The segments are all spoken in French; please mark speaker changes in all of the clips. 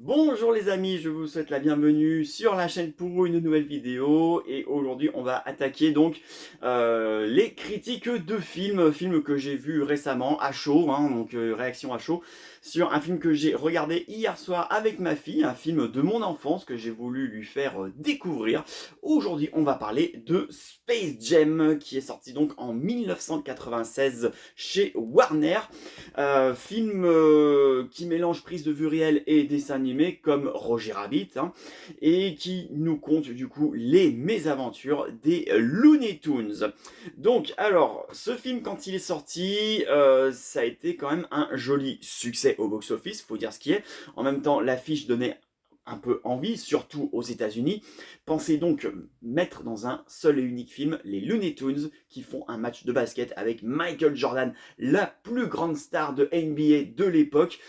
Speaker 1: Bonjour les amis, je vous souhaite la bienvenue sur la chaîne pour une nouvelle vidéo et aujourd'hui on va attaquer donc les critiques de films que j'ai vu récemment à chaud, donc réaction à chaud sur un film que j'ai regardé hier soir avec ma fille, un film de mon enfance que j'ai voulu lui faire découvrir. Aujourd'hui on va parler de Space Jam qui est sorti donc en 1996 chez Warner. Film qui mélange prise de vue réelle et dessin animé comme Roger Rabbit, et qui nous conte du coup les mésaventures des Looney Tunes. Donc alors, ce film quand il est sorti, ça a été quand même un joli succès au box-office, faut dire ce qui est. En même temps, l'affiche donnait un peu envie, surtout aux États-Unis. Pensez donc mettre dans un seul et unique film les Looney Tunes qui font un match de basket avec Michael Jordan, la plus grande star de NBA de l'époque.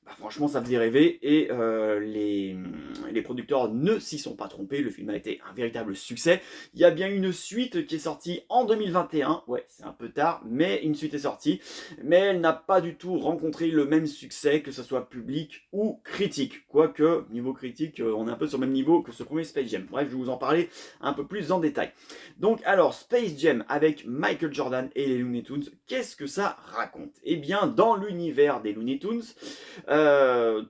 Speaker 1: Bah, franchement, ça faisait rêver et les producteurs ne s'y sont pas trompés. Le film a été un véritable succès. Il y a bien une suite qui est sortie en 2021. Ouais, c'est un peu tard, mais une suite est sortie. Mais elle n'a pas du tout rencontré le même succès, que ce soit public ou critique. Quoique, niveau critique, on est un peu sur le même niveau que ce premier Space Jam. Bref, je vais vous en parler un peu plus en détail. Donc, alors, Space Jam avec Michael Jordan et les Looney Tunes, qu'est-ce que ça raconte? Eh bien, dans l'univers des Looney Tunes,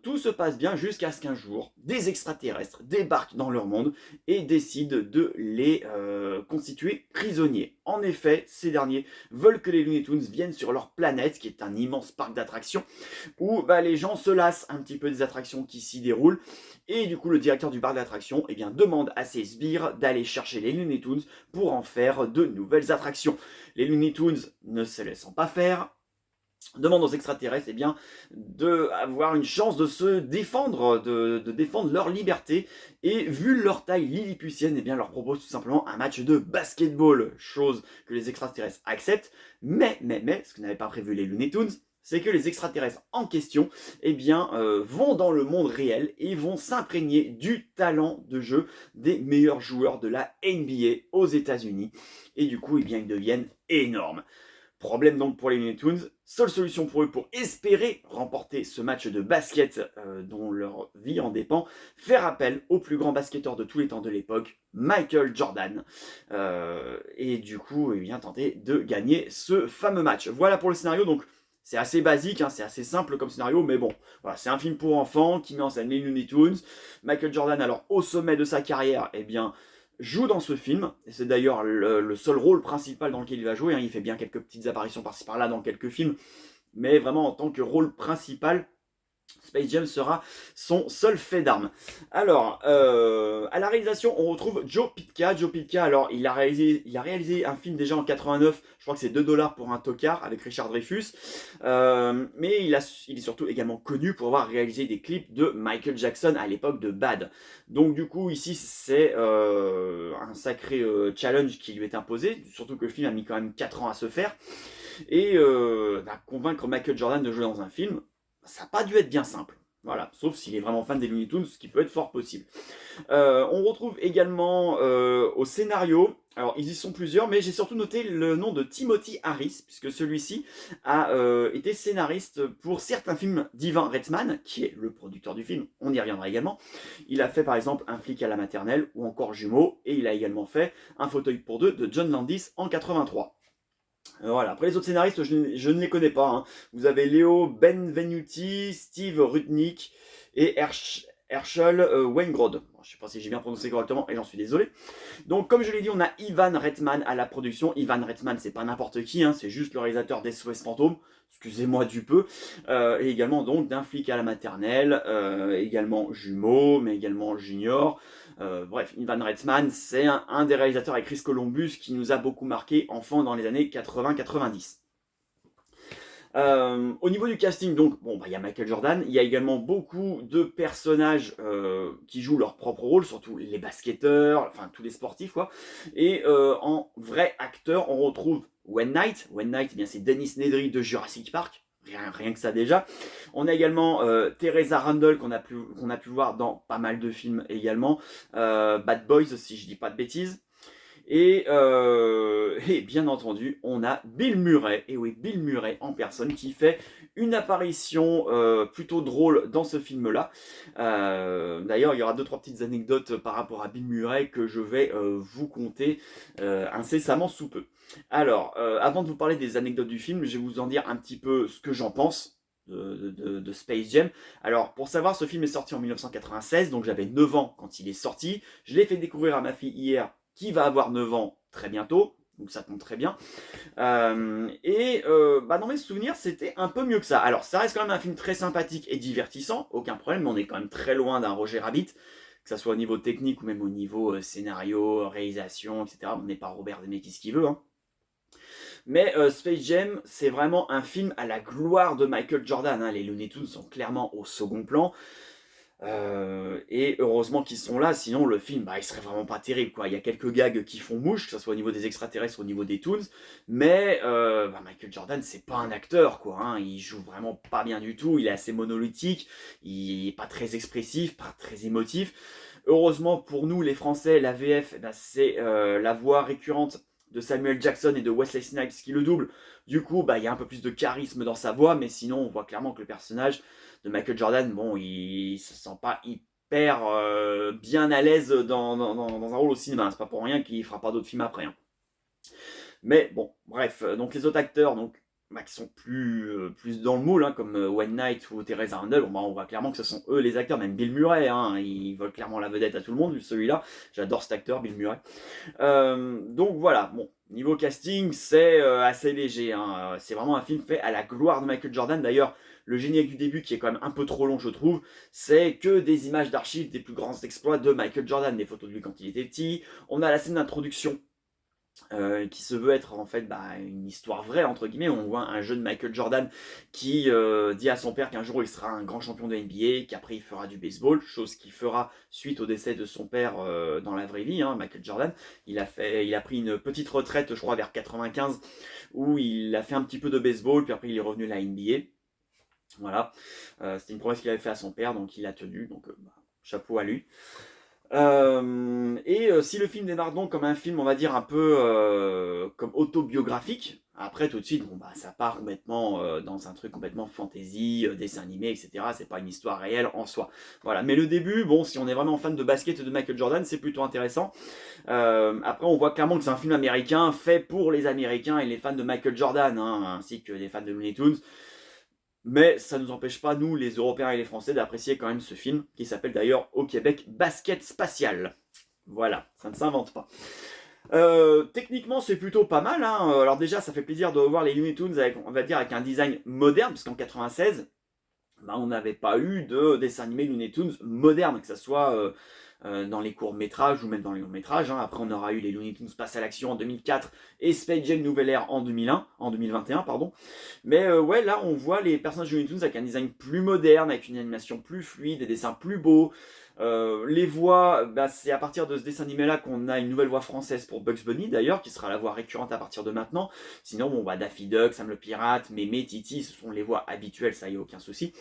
Speaker 1: tout se passe bien jusqu'à ce qu'un jour, des extraterrestres débarquent dans leur monde et décident de les constituer prisonniers. En effet, ces derniers veulent que les Looney Tunes viennent sur leur planète, qui est un immense parc d'attractions, où les gens se lassent un petit peu des attractions qui s'y déroulent. Et du coup, le directeur du parc d'attractions demande à ses sbires d'aller chercher les Looney Tunes pour en faire de nouvelles attractions. Les Looney Tunes, ne se laissant pas faire, demande aux extraterrestres d'avoir une chance de se défendre, de défendre leur liberté. Et vu leur taille lilliputienne, leur propose tout simplement un match de basketball, chose que les extraterrestres acceptent. Mais, ce que n'avaient pas prévu les Looney Tunes, c'est que les extraterrestres en question vont dans le monde réel et vont s'imprégner du talent de jeu des meilleurs joueurs de la NBA aux États-Unis. Et du coup, ils deviennent énormes. Problème donc pour les Looney Tunes, seule solution pour eux pour espérer remporter ce match de basket dont leur vie en dépend, faire appel au plus grand basketteur de tous les temps de l'époque, Michael Jordan. Et du coup, tenter de gagner ce fameux match. Voilà pour le scénario, donc c'est assez basique, c'est assez simple comme scénario, mais bon, voilà, c'est un film pour enfants qui met en scène les Looney Tunes. Michael Jordan, alors au sommet de sa carrière, joue dans ce film, et c'est d'ailleurs le seul rôle principal dans lequel il va jouer, il fait bien quelques petites apparitions par-ci par-là dans quelques films, mais vraiment en tant que rôle principal, Space Jam sera son seul fait d'armes. Alors, à la réalisation, on retrouve Joe Pytka. Joe Pytka, alors, il a réalisé un film déjà en 89, je crois que c'est 2 dollars pour un tocard avec Richard Dreyfuss. Mais il est surtout également connu pour avoir réalisé des clips de Michael Jackson à l'époque de Bad. Donc, du coup, ici, c'est un sacré challenge qui lui est imposé, surtout que le film a mis quand même 4 ans à se faire. Et convaincre Michael Jordan de jouer dans un film, ça n'a pas dû être bien simple. Voilà, sauf s'il est vraiment fan des Looney Tunes, ce qui peut être fort possible. On retrouve également au scénario, alors ils y sont plusieurs, mais j'ai surtout noté le nom de Timothy Harris, puisque celui-ci a été scénariste pour certains films d'Ivan Reitman, qui est le producteur du film, on y reviendra également. Il a fait par exemple Un flic à la maternelle, ou encore Jumeaux, et il a également fait Un fauteuil pour deux de John Landis en 83. Voilà. Après les autres scénaristes, je ne les connais pas. Vous avez Léo Benvenuti, Steve Rudnick et Herschel Weingrod. Je ne sais pas si j'ai bien prononcé correctement et j'en suis désolé. Donc comme je l'ai dit, on a Ivan Reitman à la production. Ivan Reitman, c'est pas n'importe qui, c'est juste le réalisateur d'SOS Fantôme. Excusez-moi du peu. Et également donc d'Un flic à la maternelle, également Jumeaux, mais également Junior. Bref, Ivan Reitman, c'est un des réalisateurs avec Chris Columbus qui nous a beaucoup marqué enfant dans les années 80-90. Au niveau du casting, donc, y a Michael Jordan, il y a également beaucoup de personnages qui jouent leur propre rôle, surtout les basketteurs, enfin tous les sportifs, quoi. Et en vrai acteur, on retrouve Wayne Knight. Wayne Knight, c'est Dennis Nedry de Jurassic Park. Rien que ça déjà. On a également Teresa Randall qu'on a pu voir dans pas mal de films également. Bad Boys, si je dis pas de bêtises. Et bien entendu, on a Bill Murray, et oui, Bill Murray en personne, qui fait une apparition plutôt drôle dans ce film-là. D'ailleurs, il y aura 2-3 petites anecdotes par rapport à Bill Murray que je vais vous conter incessamment sous peu. Alors, avant de vous parler des anecdotes du film, je vais vous en dire un petit peu ce que j'en pense de Space Jam. Alors, pour savoir, ce film est sorti en 1996, donc j'avais 9 ans quand il est sorti. Je l'ai fait découvrir à ma fille hier, qui va avoir 9 ans très bientôt, donc ça tombe très bien. Dans mes souvenirs, c'était un peu mieux que ça. Alors, ça reste quand même un film très sympathique et divertissant, aucun problème, mais on est quand même très loin d'un Roger Rabbit, que ça soit au niveau technique ou même au niveau scénario, réalisation, etc. On n'est pas Robert Zemeckis qui veut, hein. Mais Space Jam, c'est vraiment un film à la gloire de Michael Jordan, hein. Les Looney Tunes sont clairement au second plan. Et heureusement qu'ils sont là, sinon le film, il serait vraiment pas terrible, quoi. Il y a quelques gags qui font mouche, que ce soit au niveau des extraterrestres ou au niveau des Toons, mais Michael Jordan, c'est pas un acteur, quoi, hein. Il joue vraiment pas bien du tout, il est assez monolithique, il est pas très expressif, pas très émotif. Heureusement pour nous, les Français, la VF, c'est la voix récurrente de Samuel Jackson et de Wesley Snipes qui le double. Du coup, il y a un peu plus de charisme dans sa voix, mais sinon, on voit clairement que le personnage de Michael Jordan, bon, il se sent pas hyper bien à l'aise dans un rôle au cinéma. C'est pas pour rien qu'il fera pas d'autres films après, hein. Mais bon, bref, donc les autres acteurs, qui sont plus dans le moule, hein, comme Wayne Knight ou Teresa Arnold, on voit clairement que ce sont eux les acteurs, même Bill Murray, hein, ils volent clairement la vedette à tout le monde, celui-là. J'adore cet acteur, Bill Murray. Donc voilà, bon, niveau casting, c'est assez léger, hein. C'est vraiment un film fait à la gloire de Michael Jordan. D'ailleurs, le générique du début, qui est quand même un peu trop long, je trouve, c'est que des images d'archives des plus grands exploits de Michael Jordan, des photos de lui quand il était petit. On a la scène d'introduction qui se veut être en fait une histoire vraie entre guillemets. On voit un jeune Michael Jordan qui dit à son père qu'un jour il sera un grand champion de NBA, qu'après il fera du baseball, chose qu'il fera suite au décès de son père dans la vraie vie, hein, Michael Jordan. Il a pris une petite retraite, je crois vers 95, où il a fait un petit peu de baseball, puis après il est revenu à la NBA. Voilà, c'était une promesse qu'il avait fait à son père, donc il l'a tenu, donc chapeau à lui. Si le film démarre donc comme un film, on va dire, un peu comme autobiographique, après tout de suite, ça part complètement dans un truc complètement fantasy, dessin animé, etc. C'est pas une histoire réelle en soi. Voilà. Mais le début, bon, si on est vraiment fan de basket et de Michael Jordan, c'est plutôt intéressant. Après, on voit clairement que c'est un film américain fait pour les Américains et les fans de Michael Jordan, hein, ainsi que les fans de Looney Tunes. Mais ça ne nous empêche pas, nous, les Européens et les Français, d'apprécier quand même ce film, qui s'appelle d'ailleurs au Québec Basket Spatial. Voilà, ça ne s'invente pas. Techniquement, c'est plutôt pas mal, hein. Alors déjà, ça fait plaisir de revoir les Looney Tunes avec, on va dire, avec un design moderne, parce qu'en 96, on n'avait pas eu de dessin animé Looney Tunes moderne, que ce soit dans les courts-métrages ou même dans les longs-métrages, hein. Après, on aura eu les Looney Tunes Passe à l'action en 2004 et Space Jam Nouvelle Ère en 2021, pardon. Mais ouais, là, on voit les personnages de Looney Tunes avec un design plus moderne, avec une animation plus fluide, des dessins plus beaux. Les voix, c'est à partir de ce dessin animé-là qu'on a une nouvelle voix française pour Bugs Bunny, d'ailleurs, qui sera la voix récurrente à partir de maintenant. Sinon, Daffy Duck, Sam le Pirate, Mémé, Titi, ce sont les voix habituelles, ça y a aucun souci.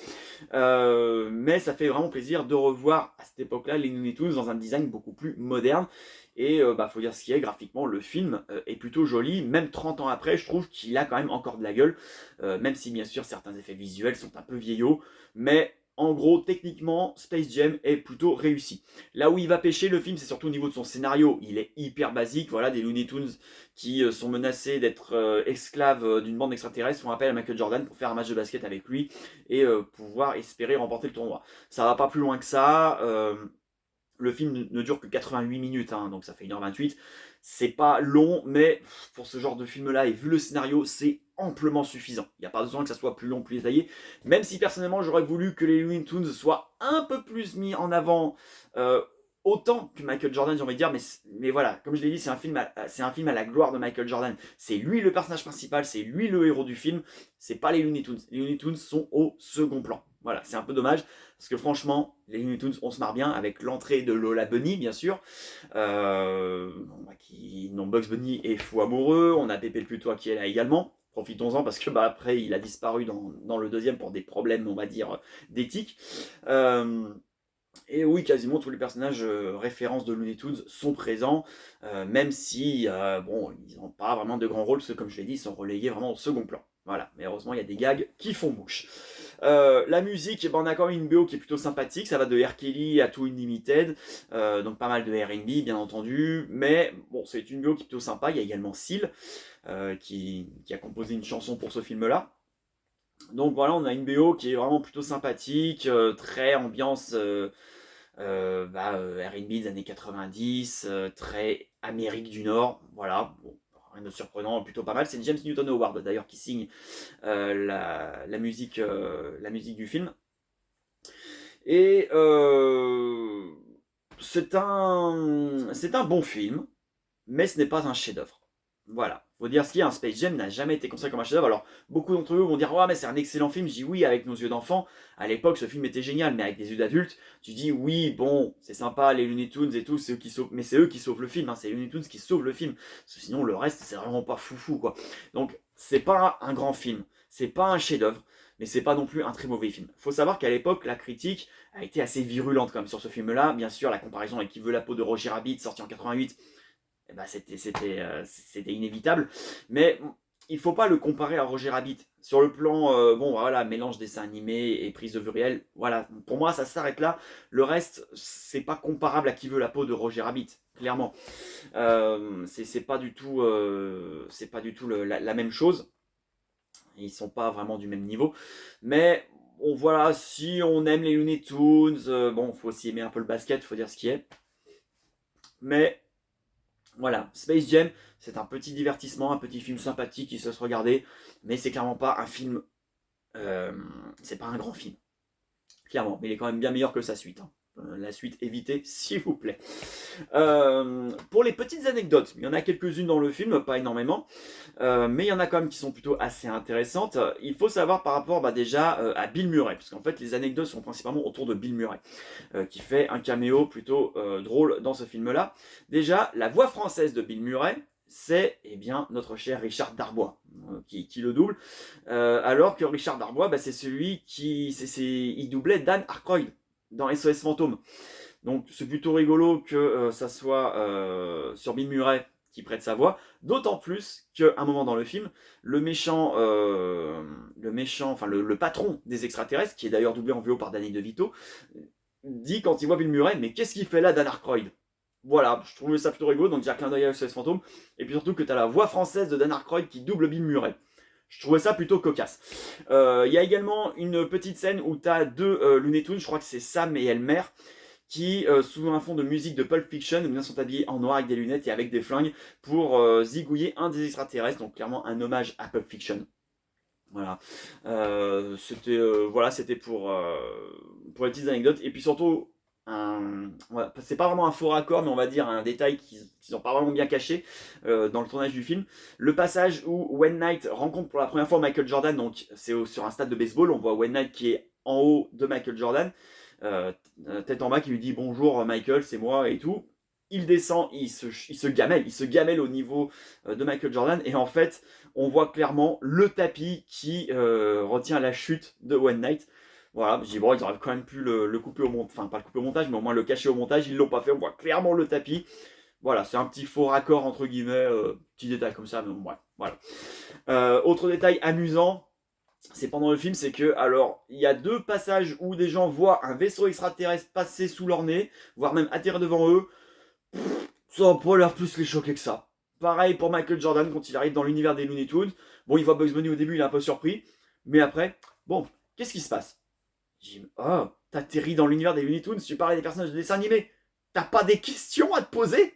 Speaker 1: Mais ça fait vraiment plaisir de revoir à cette époque-là les Looney Tunes dans un design beaucoup plus moderne. Et faut dire ce qui est, graphiquement, le film est plutôt joli. Même 30 ans après, je trouve qu'il a quand même encore de la gueule. Même si, bien sûr, certains effets visuels sont un peu vieillots. Mais en gros, techniquement, Space Jam est plutôt réussi. Là où il va pêcher, le film, c'est surtout au niveau de son scénario. Il est hyper basique. Voilà, des Looney Tunes qui sont menacés d'être esclaves d'une bande extraterrestre font appel à Michael Jordan pour faire un match de basket avec lui et pouvoir espérer remporter le tournoi. Ça va pas plus loin que ça. Le film ne dure que 88 minutes, hein, donc ça fait 1h28. C'est pas long, mais pour ce genre de film-là, et vu le scénario, c'est amplement suffisant. Il n'y a pas besoin que ça soit plus long, plus détaillé. Même si personnellement, j'aurais voulu que les Looney Tunes soient un peu plus mis en avant, autant que Michael Jordan, j'ai envie de dire. Mais voilà, comme je l'ai dit, c'est un film à la gloire de Michael Jordan. C'est lui le personnage principal, c'est lui le héros du film. C'est pas les Looney Tunes. Les Looney Tunes sont au second plan. Voilà, c'est un peu dommage, parce que franchement, les Looney Tunes, on se marre bien, avec l'entrée de Lola Bunny, bien sûr, dont Bugs Bunny est fou amoureux. On a Pepe le Putois qui est là également. Profitons-en, parce que après, il a disparu dans le deuxième pour des problèmes, on va dire, d'éthique. Et oui, quasiment tous les personnages références de Looney Tunes sont présents, même si, bon, ils n'ont pas vraiment de grands rôles, parce que comme je l'ai dit, ils sont relégués vraiment au second plan. Voilà, mais heureusement, il y a des gags qui font mouche. La musique, eh ben, on a quand même une BO qui est plutôt sympathique, ça va de R. Kelly à Too Unlimited, donc pas mal de R&B bien entendu, mais bon, c'est une BO qui est plutôt sympa. Il y a également Seal qui a composé une chanson pour ce film-là. Donc voilà, on a une BO qui est vraiment plutôt sympathique, très ambiance R&B des années 90, très Amérique du Nord, voilà. Bon, rien de surprenant, plutôt pas mal. C'est James Newton Howard d'ailleurs qui signe la musique du film. Et c'est un bon film, mais ce n'est pas un chef-d'œuvre. Voilà, faut dire ce qu'il y a, un Space Jam n'a jamais été considéré comme un chef-d'œuvre. Alors, beaucoup d'entre eux vont dire ouais, mais c'est un excellent film. Je dis oui, avec nos yeux d'enfant. À l'époque, ce film était génial, mais avec des yeux d'adulte, tu dis oui, bon, c'est sympa, les Looney Tunes et tout, c'est eux qui sauvent, mais c'est eux qui sauvent le film, hein, c'est les Looney Tunes qui sauvent le film. Parce que sinon, le reste, c'est vraiment pas foufou, quoi. Donc, c'est pas un grand film, c'est pas un chef-d'œuvre, mais c'est pas non plus un très mauvais film. Faut savoir qu'à l'époque, la critique a été assez virulente quand même sur ce film-là. Bien sûr, la comparaison avec Qui veut la peau de Roger Rabbit, sorti en 88, eh ben, c'était inévitable. Mais il ne faut pas le comparer à Roger Rabbit. Sur le plan, bon voilà, mélange dessin animé et prise de vue réelle, voilà, pour moi ça s'arrête là. Le reste, c'est pas comparable à Qui veut la peau de Roger Rabbit, clairement. C'est pas du tout, la même chose. Ils sont pas vraiment du même niveau. Mais bon, voilà, si on aime les Looney Tunes, bon, faut aussi aimer un peu le basket, faut dire ce qui est. Mais voilà, Space Jam, c'est un petit divertissement, un petit film sympathique qui se regarder, mais c'est clairement pas un film. C'est pas un grand film, clairement, mais il est quand même bien meilleur que sa suite. Hein. La suite, évitez, s'il vous plaît. Pour les petites anecdotes, il y en a quelques-unes dans le film, pas énormément, mais il y en a quand même qui sont plutôt assez intéressantes. Il faut savoir par rapport déjà à Bill Murray, parce qu'en fait les anecdotes sont principalement autour de Bill Murray, qui fait un caméo plutôt drôle dans ce film-là. Déjà, la voix française de Bill Murray, c'est eh bien notre cher Richard Darbois qui le double, alors que Richard Darbois, bah, c'est celui il doublait Dan Aykroyd dans SOS Fantôme. Donc c'est plutôt rigolo que ça soit sur Bill Murray qui prête sa voix, d'autant plus qu'à un moment dans le film, le patron des extraterrestres, qui est d'ailleurs doublé en VO par Danny DeVito, dit quand il voit Bill Murray, mais qu'est-ce qu'il fait là, Dan Aykroyd? Voilà, je trouvais ça plutôt rigolo, donc j'ai un clin d'œil à SOS Fantôme, et puis surtout que tu as la voix française de Dan Aykroyd qui double Bill Murray. Je trouvais ça plutôt cocasse. Il y a également une petite scène où tu as deux Looney Tunes, je crois que c'est Sam et Elmer, qui, sous un fond de musique de Pulp Fiction, bien sont habillés en noir avec des lunettes et avec des flingues pour zigouiller un des extraterrestres, donc clairement un hommage à Pulp Fiction. Voilà, c'était pour les petites anecdotes, et puis surtout, c'est pas vraiment un faux raccord, mais on va dire un détail qu'ils n'ont pas vraiment bien caché dans le tournage du film. Le passage où Wayne Knight rencontre pour la première fois Michael Jordan, donc c'est sur un stade de baseball, on voit Wayne Knight qui est en haut de Michael Jordan, tête en bas, qui lui dit bonjour Michael, c'est moi et tout. Il descend, il se gamelle au niveau de Michael Jordan, et en fait, on voit clairement le tapis qui retient la chute de Wayne Knight. Voilà, je dis bon, ils auraient quand même pu le couper au montage, enfin pas le couper au montage, mais au moins le cacher au montage, ils l'ont pas fait, on voit clairement le tapis. Voilà, c'est un petit faux raccord entre guillemets, petit détail comme ça, mais bon, bref, voilà. Autre détail amusant, c'est pendant le film, c'est que, alors, il y a deux passages où des gens voient un vaisseau extraterrestre passer sous leur nez, voire même atterrir devant eux. Ça n'a pas l'air plus les choquer que ça. Pareil pour Michael Jordan quand il arrive dans l'univers des Looney Tunes. Bon, il voit Bugs Bunny au début, il est un peu surpris. Mais après, bon, qu'est-ce qui se passe? J'ai dit, oh, t'atterris dans l'univers des Looney Tunes, tu parlais des personnages de dessin animé. T'as pas des questions à te poser?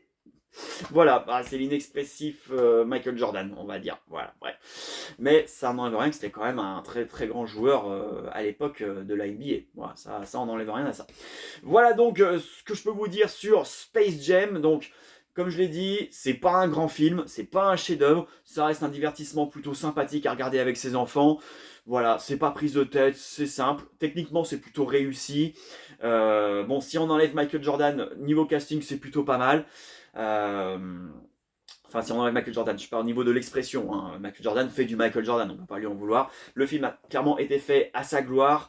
Speaker 1: Voilà, bah, c'est l'inexpressif Michael Jordan, on va dire. Voilà, bref. Mais ça n'enlève rien que c'était quand même un très très grand joueur à l'époque de la NBA. Voilà, ça on n'enlève rien à ça. Voilà donc ce que je peux vous dire sur Space Jam. Donc, comme je l'ai dit, c'est pas un grand film, c'est pas un chef-d'œuvre, ça reste un divertissement plutôt sympathique à regarder avec ses enfants. Voilà, c'est pas prise de tête, c'est simple. Techniquement, c'est plutôt réussi. Bon, si on enlève Michael Jordan, niveau casting, c'est plutôt pas mal. Enfin Enfin, si on enlève Michael Jordan, je parle au niveau de l'expression. Hein. Michael Jordan fait du Michael Jordan, on ne peut pas lui en vouloir. Le film a clairement été fait à sa gloire.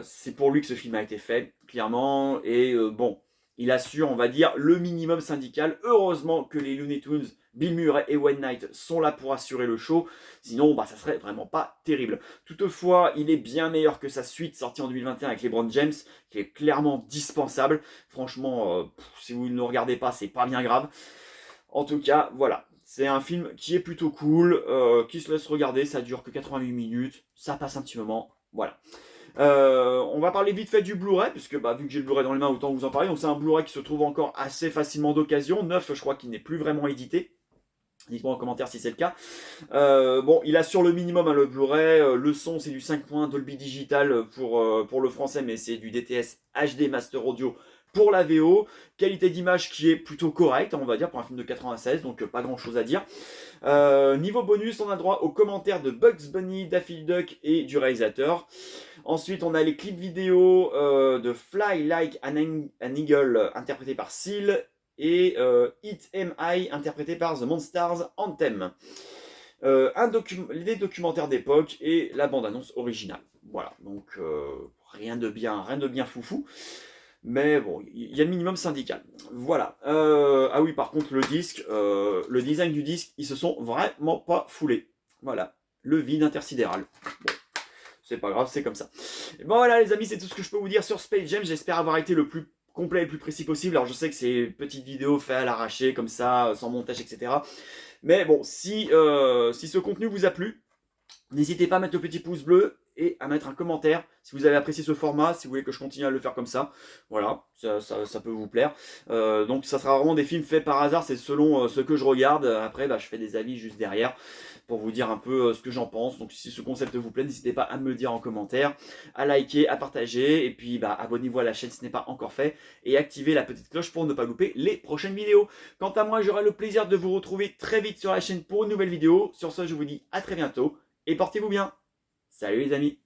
Speaker 1: C'est pour lui que ce film a été fait, clairement. Et bon, il assure, on va dire, le minimum syndical. Heureusement que les Looney Tunes, Bill Murray et Wayne Knight sont là pour assurer le show. Sinon, bah, ça serait vraiment pas terrible. Toutefois, il est bien meilleur que sa suite sortie en 2021 avec LeBron James, qui est clairement dispensable. Franchement, si vous ne le regardez pas, c'est pas bien grave. En tout cas, voilà. C'est un film qui est plutôt cool, qui se laisse regarder, ça dure que 88 minutes, ça passe un petit moment, voilà. On va parler vite fait du Blu-ray, puisque bah, vu que j'ai le Blu-ray dans les mains, autant vous en parler. Donc c'est un Blu-ray qui se trouve encore assez facilement d'occasion, neuf je crois qu'il n'est plus vraiment édité. Dites-moi en commentaire si c'est le cas. Bon, il assure le minimum, hein, le Blu-ray. Le son, c'est du 5.1 Dolby Digital pour le français, mais c'est du DTS HD Master Audio pour la VO. Qualité d'image qui est plutôt correcte, on va dire, pour un film de 96, donc pas grand-chose à dire. Niveau bonus, on a droit aux commentaires de Bugs Bunny, Daffy Duck et du réalisateur. Ensuite, on a les clips vidéo de Fly Like an Eagle, interprété par Seal, et Hit Em High, interprété par The Monsters Anthem. Les documentaires d'époque et la bande-annonce originale. Voilà, donc rien de bien foufou. Mais bon, il y a le minimum syndical. Voilà. Ah oui, par contre, le disque, le design du disque, ils se sont vraiment pas foulés. Voilà. Le vide intersidéral. Bon. C'est pas grave, c'est comme ça. Et bon voilà les amis, c'est tout ce que je peux vous dire sur Space Jam. J'espère avoir été le plus complet et le plus précis possible. Alors je sais que c'est une petite vidéo faite à l'arraché, comme ça, sans montage, etc. Mais bon, si ce contenu vous a plu, n'hésitez pas à mettre le petit pouce bleu et à mettre un commentaire si vous avez apprécié ce format, si vous voulez que je continue à le faire comme ça. Voilà, ça peut vous plaire. Donc ça sera vraiment des films faits par hasard, c'est selon ce que je regarde. Après, bah, je fais des avis juste derrière pour vous dire un peu ce que j'en pense. Donc si ce concept vous plaît, n'hésitez pas à me le dire en commentaire, à liker, à partager, et puis bah, abonnez-vous à la chaîne si ce n'est pas encore fait, et activez la petite cloche pour ne pas louper les prochaines vidéos. Quant à moi, j'aurai le plaisir de vous retrouver très vite sur la chaîne pour une nouvelle vidéo. Sur ce, je vous dis à très bientôt, et portez-vous bien. Salut les amis!